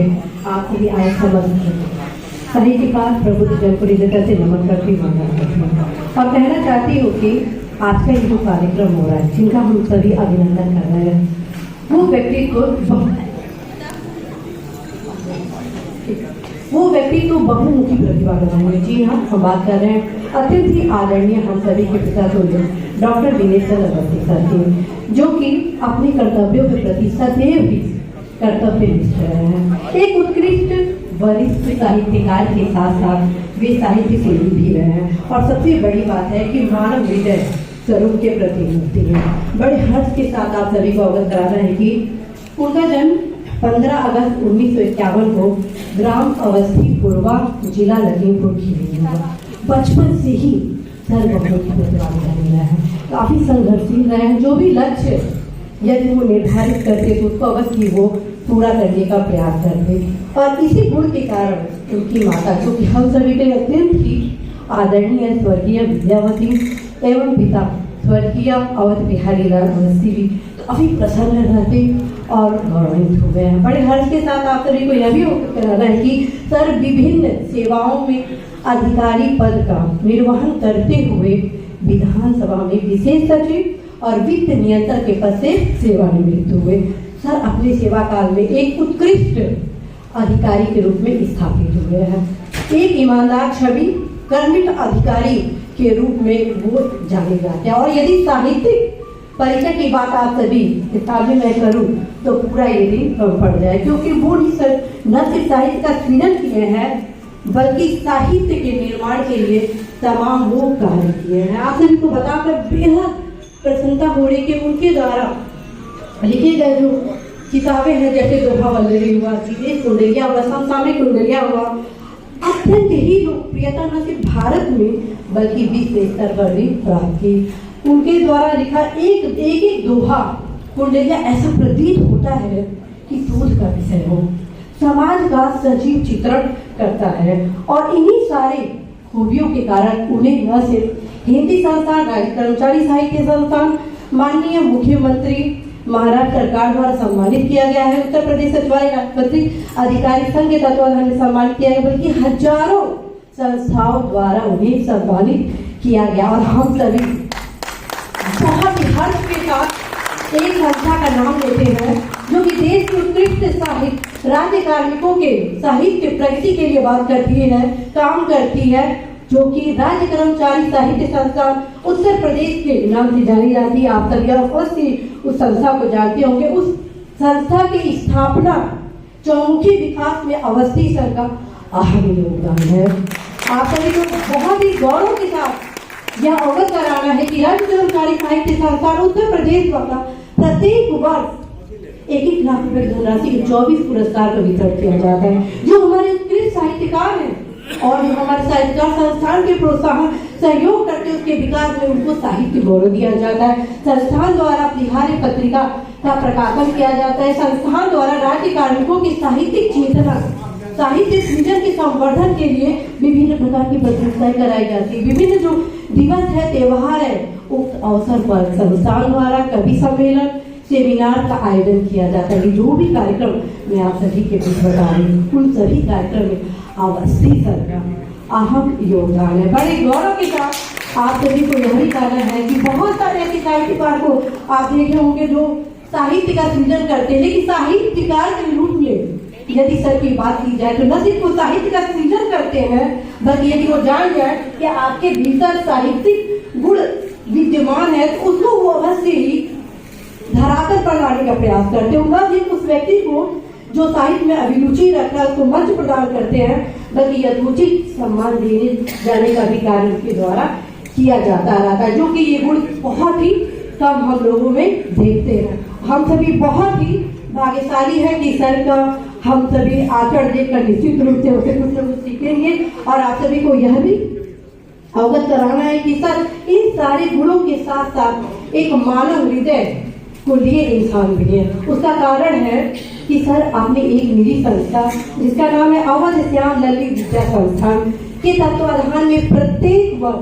है। आप सभी आए समझ साहित्यकार प्रबुद्ध जन को हृदयता से नमन करती हूँ और कहना चाहती हूँ कि आज का ये जो कार्यक्रम हो रहा है, जिनका हम सभी अभिनंदन कर रहे हैं, वो व्यक्ति को बहुमुखी प्रतिभा बनाएंगे। जी हाँ, हम बात कर रहे हैं अत्यंत ही आदरणीय हम सभी के पिता तुल्य डॉक्टर दिनेश अवस्थी सर की, जो कि अपने कर्तव्यों के प्रति सदैव ही कर्तव्यनिष्ठ रहे हैं। एक उत्कृष्ट वरिष्ठ साहित्यकार के साथ साथ वे साहित्य सेवी भी रहे हैं और सबसे बड़ी बात है कि मानव हृदय स्वरूप के प्रतिनिधि हैं। बड़े हर्ष के साथ आप सभी को अवगत करा रहे हैं कि उनका जन्म 15 अगस्त 1951 को ग्राम अवस्थी पूर्वा जिला लखीमपुर खीरी हुआ। बचपन से ही सर बहुत ही प्रतिभाशाली है, काफी संघर्षशील रहे हैं। जो भी लक्ष्य यदि वो निर्धारित करते तो उसको अवश्य वो पूरा करने का प्रयास करते और इसी गुण के कारण उनकी माता, जो कि हम सभी के अत्यंत ही आदरणीय स्वर्गीय विद्यावती एवं पिता स्वर्गीय अवध बिहारी लाल अवस्थी भी काफी प्रसन्न रहते और गौरवित हो गए हैं। बड़े हर्ष के साथ आप सभी को यह भी कहना है कि सर विभिन्न सेवाओं में अधिकारी पद का निर्वहन करते हुए विधानसभा में विशेष सचिव और वित्त नियंत्रक के पद से सेवानिवृत्त हुए। सर अपने सेवा काल में एक उत्कृष्ट अधिकारी के रूप में स्थापित हुए हैं। एक ईमानदार छवि कर्मित अधिकारी के रूप में वो जाने जाते हैं। और यदि साहित्यिक परिचय की बात आप सभी किताबें मैं करूं तो पूरा ये दिन कम पड़ जाए, क्योंकि वो न सिर्फ साहित्य का सृजन किए हैं बल्कि साहित्य के निर्माण के लिए तमाम वो कार्य किए हैं। आप सभी को बताकर बेहद प्रसन्नता हो रही कि उनके द्वारा लिखे गए जो किताबें हैं, जैसे दोहा वल्लरी हुआ, जीवेश कुंडलिया हुआ, समसामयिक कुंडलिया हुआ, अत्यंत ही लोकप्रियता न सिर्फ भारत में बल्कि विश्व स्तर पर भी प्राप्त की। उनके द्वारा लिखा एक दोहा कुंडलिया ऐसा प्रतीत होता है कि शोध का विषय हो, समाज का सजीव चित्रण करता है। और इन्हीं सारे खूबियों के कारण उन्हें न सिर्फ हिंदी संस्थान, राज्य कर्मचारी साहित्य संस्थान, माननीय मुख्यमंत्री महाराष्ट्र सरकार द्वारा सम्मानित किया गया है, उत्तर प्रदेश सचिवालय राष्ट्रपति अधिकारी संघ के तत्वाधान में सम्मानित किया गया, बल्कि हजारों संस्थाओं द्वारा उन्हें सम्मानित किया गया। और हम सभी बहुत ही हर्ष के साथ एक संस्था का नाम लेते हैं जो कि देश के उत्कृष्ट साहित्य राज्य कार्मिकों के साहित्य प्रगति के लिए बात करती है, काम करती है, जो कि राज्य कर्मचारी साहित्य संस्थान उत्तर प्रदेश के नाम से जानी जाती है। आप सभी अवश्य उस संस्था को जानते होंगे। उस संस्था की स्थापना चौमुखी विकास में अवस्थी सर का अहम योगदान है। आप सभी को बहुत ही गौरव के साथ यह अवगत कराना है कि राज्य कर्मचारी साहित्य संस्थान उत्तर प्रदेश द्वारा प्रत्येक वर्ष 1-1 लाख रुपए की धनराशि के 24 पुरस्कार का वितरण किया जाता है, जो हमारे उत्कृष्ट साहित्यकार हैं और जो हमारे साहित्यकार संस्थान के प्रोत्साहन सहयोग करते उसके विकास में उनको साहित्य गौरव दिया जाता है। संस्थान द्वारा बिहारी पत्रिका का प्रकाशन किया जाता है। संस्थान द्वारा राज्य कार्मिकों की साहित्यिक चेतना, साहित्य सृजन के संवर्धन के लिए विभिन्न प्रकार की प्रतियोगिताएं कराई जाती है। विभिन्न जो दिवस है, त्योहार है, उक्त अवसर पर संस्थान द्वारा कवि सम्मेलन, सेमिनार का आयोजन किया जाता है। जो भी कार्यक्रम मैं आप सभी के बीच बता रही हूँ, उन सभी कार्यक्रम में अवस्थी सर का अहम योगदान है। बड़े गौरव के साथ आप सभी को यही कहना है कि बहुत सारे ऐसे साहित्यकार को आप देखे होंगे जो साहित्य का सृजन करते हैं, लेकिन साहित्यकार के रूप में यदि सर की बात की जाए तो न सिर्फ वो साहित्य का सृजन करते हैं, बल्कि यदि वो जान जाए कि आपके भीतर साहित्यिक गुण विद्यमान है तो उसको वो अवश्य ही धरातल पर लाने का प्रयास करते हैं। न सिर्फ उस व्यक्ति को जो साहित्य में अभिरुचि रखता है उसको मंच प्रदान करते हैं, बल्कि यथोचित सम्मान देने जाने का भी कार्य उनके द्वारा किया जाता रहता है, जो कि ये गुण बहुत ही कम हम लोगों में देखते हैं। हम सभी बहुत ही भाग्यशाली है कि सर का हम सभी आचरण देखकर निश्चित रूप से उसे कुछ न कुछ सीखेंगे। और आप सभी को यह भी अवगत कराना है कि सर इन सारे गुणों के साथ साथ एक मानव हृदय को लिए इंसान भी है। उसका कारण है कि सर आपने एक निजी संस्था जिसका नाम है अवध श्याम ललित विद्या संस्थान के तत्वाधान में प्रत्येक वर्ष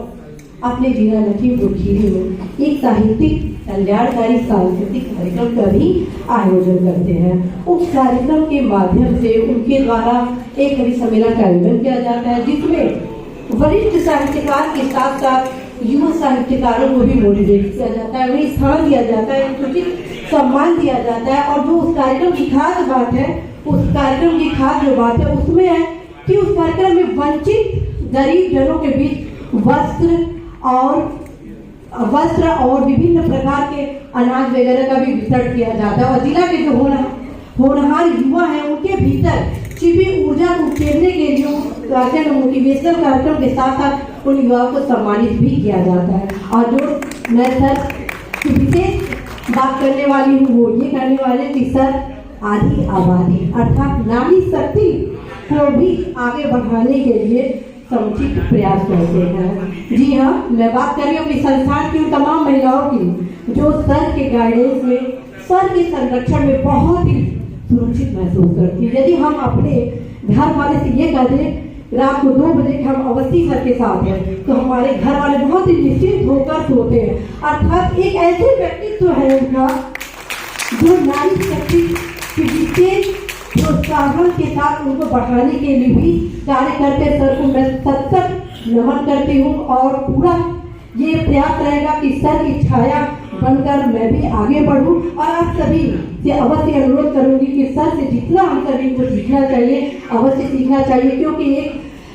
अपने जिला लखीमपुर खीरी में एक साहित्यिक कल्याणकारी सांस्कृतिक कार्यक्रम का भी आयोजन करते हैं। उस कार्यक्रम के माध्यम से उनके द्वारा एक कवि सम्मेलन का आयोजन किया जाता है, जिसमें वरिष्ठ साहित्यकार के साथ साथ युवा साहित्यकारों को भी मोटिवेट किया जाता है, उन्हें स्थान दिया जाता है, उचित सम्मान दिया जाता है। और जो उस कार्यक्रम की खास बात है, उस कार्यक्रम की खास जो बात है उसमें है कि उस कार्यक्रम में वंचित गरीब जनों के बीच वस्त्र और विभिन्न प्रकार के अनाज वगैरह का भी वितरण किया जाता है। और जिला के जो होनहार युवा हैं उनके भीतर छिपी ऊर्जा को उकेरने के लिए मोटिवेशनल कार्यक्रम के साथ साथ उन युवाओं को सम्मानित भी किया जाता है। और जो मैं सर की विशेष बात करने वाली हूँ वो ये करने वाले कि सर आदि आबादी अर्थात नारी शक्ति को भी आगे बढ़ाने के लिए समुचित प्रयास करते हैं। जी हाँ, मैं बात कर रही हूँ अपनी संस्थान की उन तमाम महिलाओं की जो सर के गाइडेंस में, सर के संरक्षण में बहुत ही सुरक्षित महसूस करती है। यदि हम अपने घर वाले से ये कह दें रात को 2 बजे हम अवश्य सर के साथ हैं, तो हमारे घर वाले बहुत ही निश्चिंत होकर सोते हैं। अर्थात एक ऐसे व्यक्तित्व है उनका जो नारी शक्ति की विशेष प्रोत्साहन के साथ उनको बढ़ाने के लिए भी कार्य करते। सर को मैं सतत नमन करती हूँ और पूरा ये प्रयास रहेगा कि सर की छाया बनकर मैं भी आगे बढ़ूं। और आप सभी से अवश्य अनुरोध करूंगी कि सर से जितना हम सभी को सीखना चाहिए अवश्य सीखना चाहिए, क्योंकि एक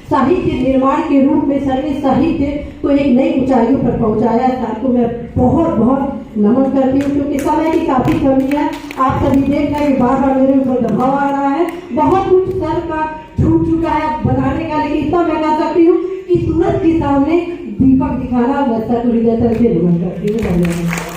साहित्य निर्माण के रूप में सर ने साहित्य को एक नई ऊंचाइयों पर पहुंचाया। सर को मैं बहुत बहुत नमन करती हूँ, क्योंकि समय की काफी कमी है। आप सभी देख रहे हैं बार बार मेरे ऊपर दबाव आ रहा है, बहुत कुछ सर का छूट चुका है बताने का, लेकिन इतना मैं कह सकती हूँ कि सूरज के सामने दीपक दिखाना मैं सर को हृदय से नमन करती हूँ। धन्यवाद।